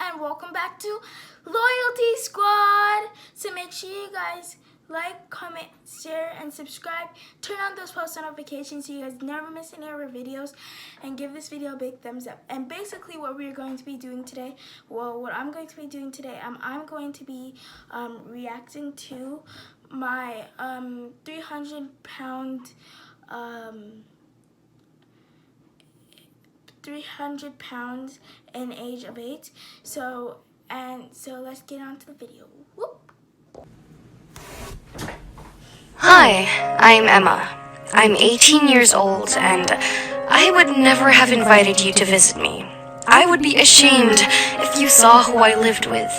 and welcome back to Loyalty Squad. So make sure you guys like, comment, share, and subscribe. Turn on those post notifications so you guys never miss any of our videos, and give this video a big thumbs up. And basically what we're going to be doing today, what I'm going to be doing today, I'm going to be reacting to my 300-pound 300 pounds in age of 8. So let's get on to the video. Whoop. Hi, I'm Emma. I'm 18 years old, and I would never have invited you to visit me. I would be ashamed if you saw who I lived with.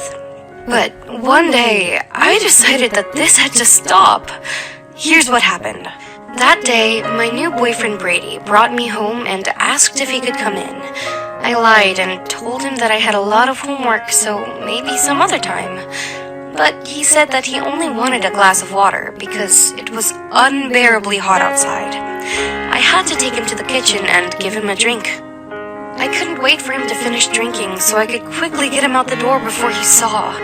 But one day, I decided that this had to stop. Here's what happened. That day, my new boyfriend Brady brought me home and asked if he could come in. I lied and told him that I had a lot of homework, so maybe some other time. But he said that he only wanted a glass of water because it was unbearably hot outside. I had to take him to the kitchen and give him a drink. I couldn't wait for him to finish drinking so I could quickly get him out the door before he saw.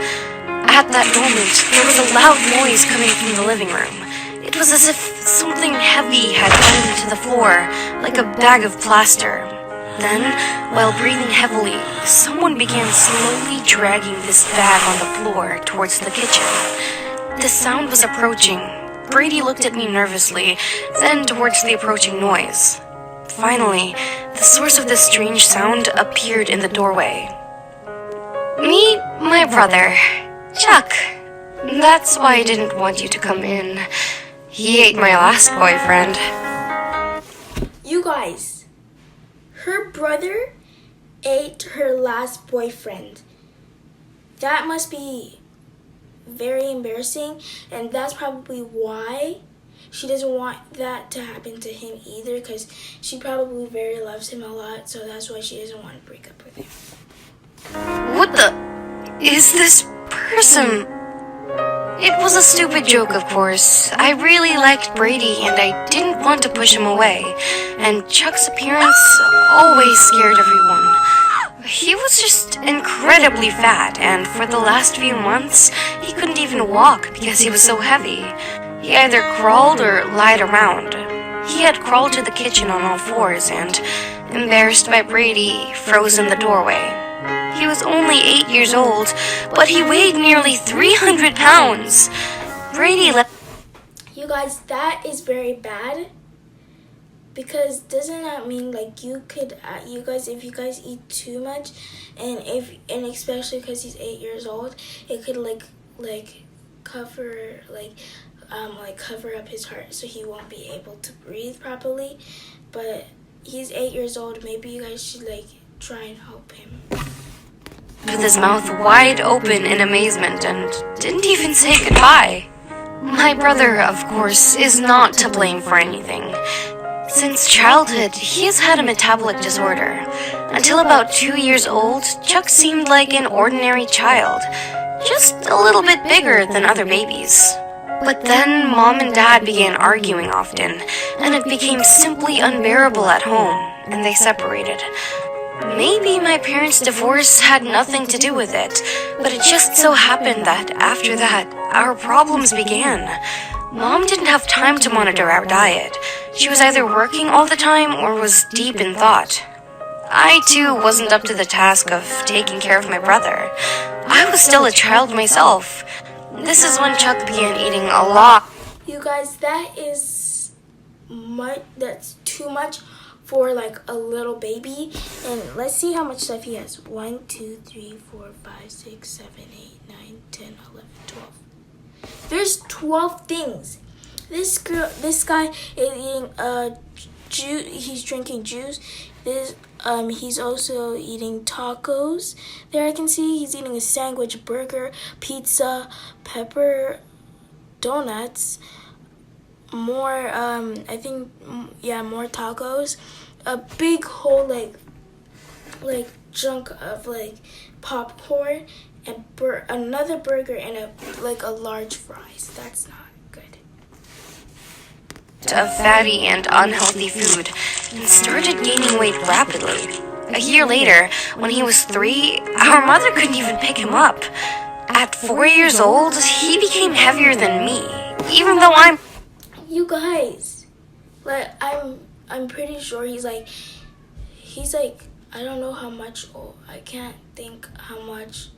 At that moment, there was a loud noise coming from the living room. It was as if something heavy had fallen to the floor, like a bag of plaster. Then, while breathing heavily, someone began slowly dragging this bag on the floor towards the kitchen. The sound was approaching. Brady looked at me nervously, then towards the approaching noise. Finally, the source of this strange sound appeared in the doorway. Meet my brother, Chuck. That's why I didn't want you to come in. He ate my last boyfriend. You guys, her brother ate her last boyfriend. That must be very embarrassing, and that's probably why she doesn't want that to happen to him either, because she probably very loves him a lot, so that's why she doesn't want to break up with him. What the is this person? It was a stupid joke, of course. I really liked Brady, and I didn't want to push him away. And Chuck's appearance always scared everyone. He was just incredibly fat, and for the last few months, he couldn't even walk because he was so heavy. He either crawled or lied around. He had crawled to the kitchen on all fours and, embarrassed by Brady, froze in the doorway. He was only 8 years old, but he weighed nearly 300 pounds. Brady left. You guys, that is very bad, because doesn't that mean like you could, if you guys eat too much, and especially because he's 8 years old, it could cover cover up his heart so he won't be able to breathe properly. But he's 8 years old. Maybe you guys should try and help him. With his mouth wide open in amazement and didn't even say goodbye. My brother, of course, is not to blame for anything. Since childhood, he has had a metabolic disorder. Until about 2 years old, Chuck seemed like an ordinary child, just a little bit bigger than other babies. But then Mom and Dad began arguing often, and it became simply unbearable at home, and they separated. Maybe my parents' divorce had nothing to do with it, but it just so happened that after that, our problems began. Mom didn't have time to monitor our diet. She was either working all the time or was deep in thought. I, too, wasn't up to the task of taking care of my brother. I was still a child myself. This is when Chuck began eating a lot. You guys, that's too much for a little baby. And let's see how much stuff he has. 1, 2, 3, 4, 5, 6, 7, 8, 9, 10, 11, 12. There's 12 things. This guy is eating juice. He's drinking juice. He's also eating tacos. There I can see he's eating a sandwich, burger, pizza, pepper, donuts, more more tacos, a big whole chunk of popcorn, and another burger, and a large fries. That's not good. Of fatty and unhealthy food and started gaining weight rapidly. A year later, when he was 3, our mother couldn't even pick him up. At 4 years old, he became heavier than me, even though I'm... You guys, like, I'm pretty sure he's like, I don't know how much, I can't think how much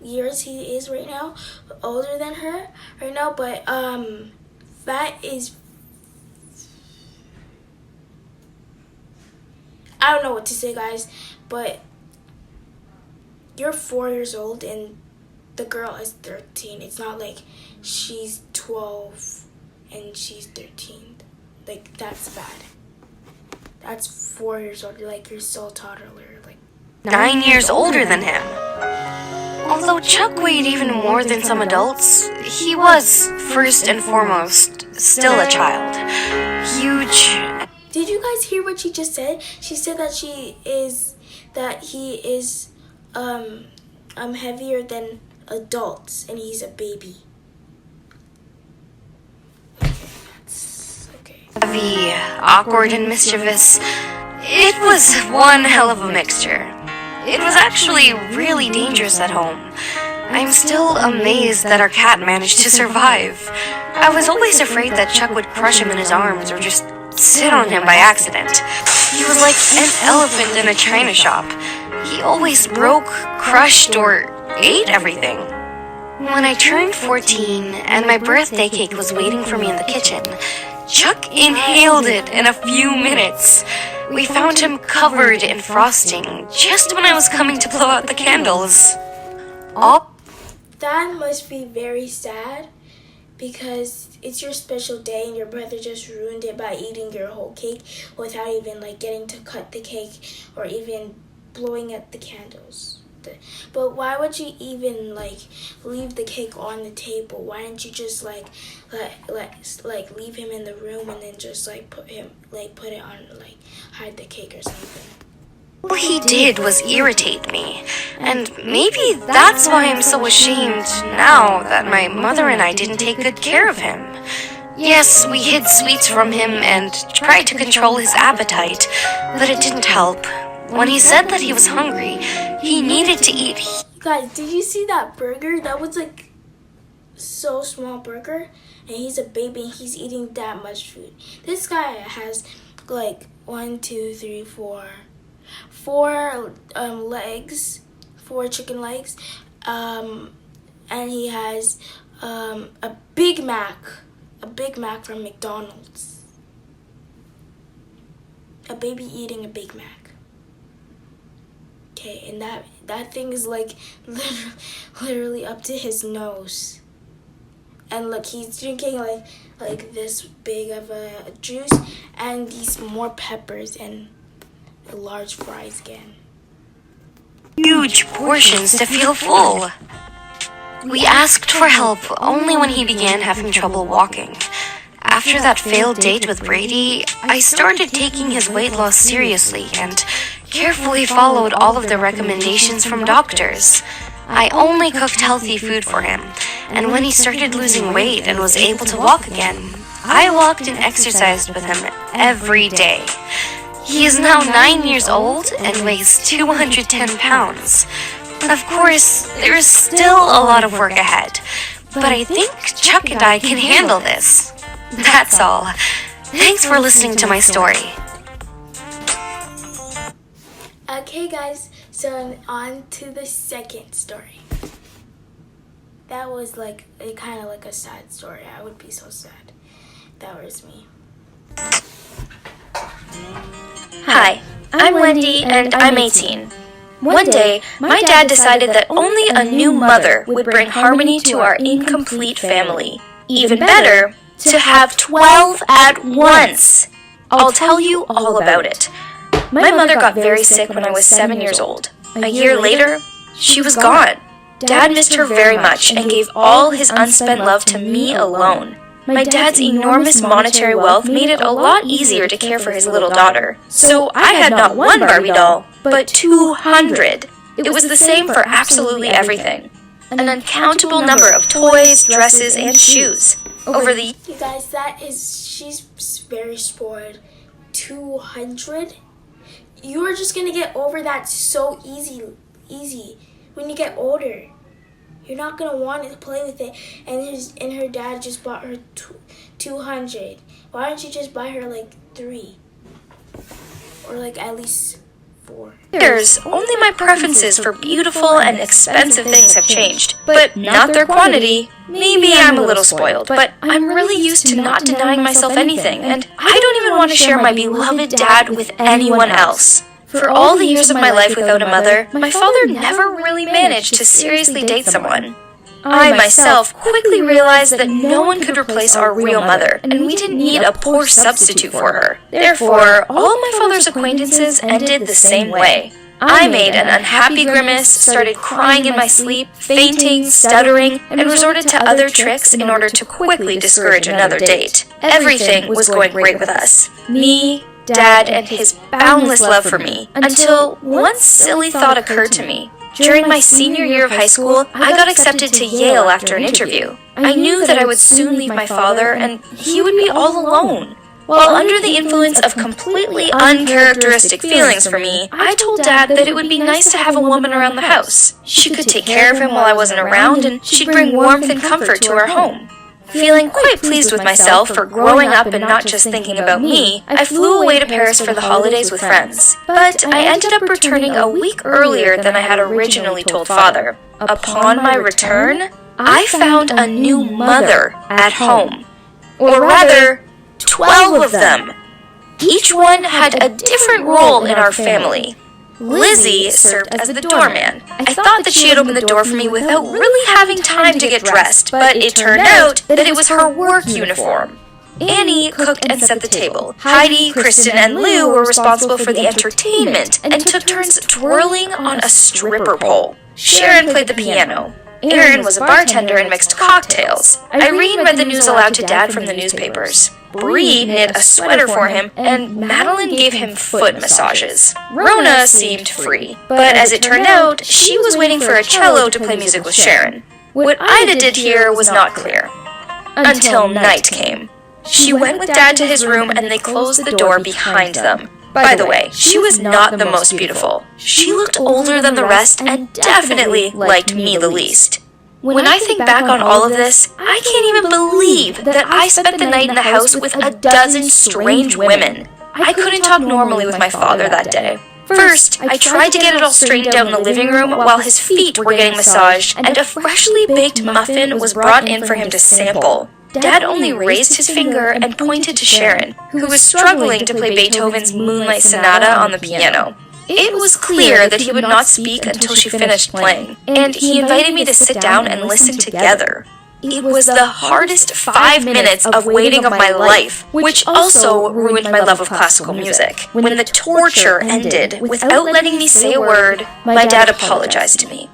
years he is right now, older than her right now, but, that is, I don't know what to say, guys, but you're 4 years old and the girl is 13. It's not like she's 12 and she's 13. Like, that's bad. That's 4 years old. Like, you're still a toddler. Like, 9 years older than him. Although Chuck weighed even more than some adults, he was, first and foremost, still a child. Huge. Did you guys hear what she just said? She said that he is heavier than adults and he's a baby. Okay. Heavy, awkward, and mischievous. It was one hell of a mixture. It was actually really dangerous at home. I'm still amazed that our cat managed to survive. I was always afraid that Chuck would crush him in his arms or just sit on him by accident. He was like an elephant in a china shop. He always broke, crushed, or ate everything. When I turned 14 and my birthday cake was waiting for me in the kitchen, Chuck inhaled it in a few minutes. We found him covered in frosting just when I was coming to blow out the candles. That must be very sad because it's your special day and your brother just ruined it by eating your whole cake without even like getting to cut the cake or even blowing out the candles. But why would you even like leave the cake on the table? Why didn't you just like leave him in the room and then just put it on, like hide the cake or something? All he did was irritate me, and maybe that's why I'm so ashamed now that my mother and I didn't take good care of him. Yes, we hid sweets from him and tried to control his appetite, but it didn't help. When he said that he was hungry, he needed to eat. Guys, did you see that burger? That was like so small burger, and he's a baby and he's eating that much food. This guy has like 4 legs, 4 chicken legs, and he has a Big Mac from McDonald's. A baby eating a Big Mac. Okay, and that thing is like literally up to his nose. And look, he's drinking like this big of a juice and these more peppers and a large fries again. Huge portions to feel full. We asked for help only when he began having trouble walking. After that failed date with Brady, I started taking his weight loss seriously and carefully followed all of the recommendations from doctors. I only cooked healthy food for him, and when he started losing weight and was able to walk again, I walked and exercised with him every day. He is now 9 years old and weighs 210 pounds. Of course, there is still a lot of work ahead, but I think Chuck and I can handle this. That's all. Thanks for listening to my story. Okay guys, so I'm on to the second story. That was like kind of like a sad story. I would be so sad. That was me. Hi, I'm Wendy and I'm 18. One day, my dad decided that only a new mother would bring harmony to our incomplete family. Even better, to have 12 at once. I'll tell you all about it. My mother got very sick when I was 7 years old. A year later, she was gone. Dad missed her very much and gave all his unspent love to me alone. My dad's enormous monetary wealth made it a lot easier to care for his little daughter. So I had not one Barbie doll, but 200. It was the same for absolutely everything. An uncountable number of toys, dresses, and shoes. Over the... You guys, she's very spoiled. 200? you're just gonna get over that so easy when you get older. You're not gonna want to play with it. And her dad just bought her 200. Why don't you just buy her like 3, or like at least 4? Only my preferences for beautiful and expensive things have changed, but not their quantity. Maybe I'm a little spoiled, but I'm really used to not denying myself anything, and I don't even want to share my beloved dad with anyone else. For all the years of my life without a mother, my father never really managed to seriously date someone. I myself quickly realized that no one could replace our real mother, and we didn't need a poor substitute for her. Therefore, all my father's acquaintances ended the same way. I made an unhappy grimace, started crying in my sleep, fainting, stuttering, and resorted to other tricks in order to quickly discourage another date. Everything was going great with us. Me, Dad, and his boundless love for me, until one silly thought occurred to me. During my senior year of high school, I got accepted to Yale after an interview. I knew that I would soon leave my father, and he would be all alone. While under the influence of completely uncharacteristic feelings for me, I told Dad that it would be nice to have a woman around the house. She could take care of him while I wasn't around, and she'd bring warmth and comfort to our home. Feeling quite pleased with myself for growing up and not just thinking about me, I flew away to Paris for the holidays with friends. But I ended up returning a week earlier than I had originally told Father. Upon my return, I found a new mother at home. Or rather, 12 of them. Each one had a different role in our family. Lizzie served as the doorman. I thought that she had opened the door for me without really having time to get dressed, but it turned out that it was her work uniform. Annie cooked and set the table. Heidi, Kristen, and Lou were responsible for the entertainment and took turns twirling on a stripper pole. Sharon played the piano. Aaron was a bartender and mixed cocktails. Irene read the news aloud to Dad from the newspapers. Bree knit a sweater for him, and Madeline gave him foot massages. Rona seemed free, but as it turned out, she was waiting for a cello to play music with Sharon. What Ida did here was not clear. Until night came. She went with Dad to his room, and they closed the door behind them. By the way, she was not the most beautiful. She looked older than the rest and definitely liked me the least. When I think back on all of this, I can't even believe that I spent the night in the house with a dozen strange women. I couldn't talk normally with my father that day. First, I tried to get it all straightened out in the living room while his feet were getting massaged and a freshly baked muffin was brought in for him to sample. Dad only raised his finger and pointed to Sharon, who was struggling to play Beethoven's Moonlight Sonata on the piano. It was clear that he would not speak until she finished playing, and he invited me to sit down and listen together. It was the hardest 5 minutes of waiting of my life, which also ruined my love of classical music. When the torture ended, without letting me say a word, my dad apologized to me.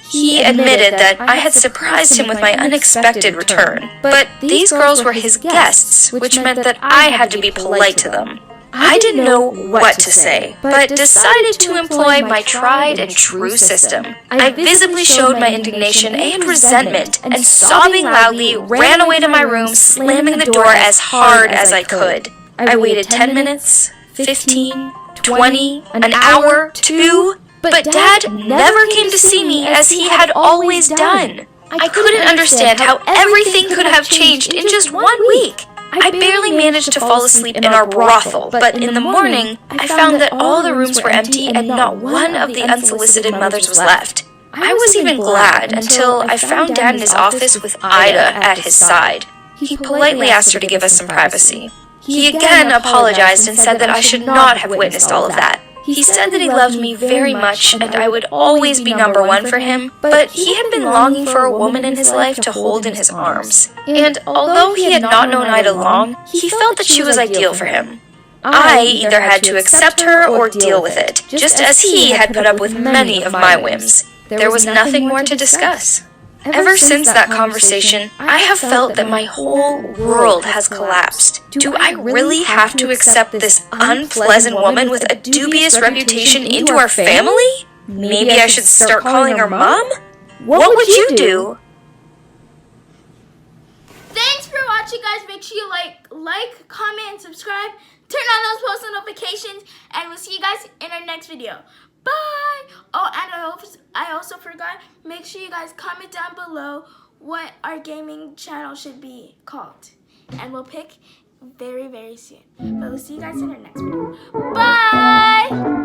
He admitted that I had surprised him with my unexpected return, but these girls were his guests, which meant that I had to be polite to them. I didn't know what to say, but decided to employ my tried and true system. I visibly showed my indignation and resentment, and sobbing loudly, ran away to my room, slamming the door as hard as I could. I waited 10 minutes, 15, 20, an hour, 2, but Dad never came to see me as he had always done. I couldn't understand how everything could have changed in just 1 week. I barely managed to fall asleep in our brothel, but in the morning, I found that all the rooms were empty and not one of the unsolicited mothers was left. I was even glad until I found Dad in his office with Ida at his side. He politely asked her to give us some privacy. He again apologized and said that I should not have witnessed all of that. He said that he loved me very much and I would always be number one for him, but he had been longing for a woman in his life to hold in his arms. And although he had not known Ida long, he felt that she was ideal for him. I either had to accept her or deal with it, just as he had put up with many of my whims. There was nothing more to discuss. Ever since that conversation, I have felt that my whole world has collapsed. Do I really have to accept this unpleasant woman with a dubious reputation into our family? Maybe I should start calling her Mom? What would you do? Thanks for watching, guys. Make sure you like, comment, and subscribe. turn on those post notifications, and we'll see you guys in our next video. Bye! Oh, and I also forgot, make sure you guys comment down below what our gaming channel should be called. And we'll pick very, very soon. But we'll see you guys in our next video. Bye!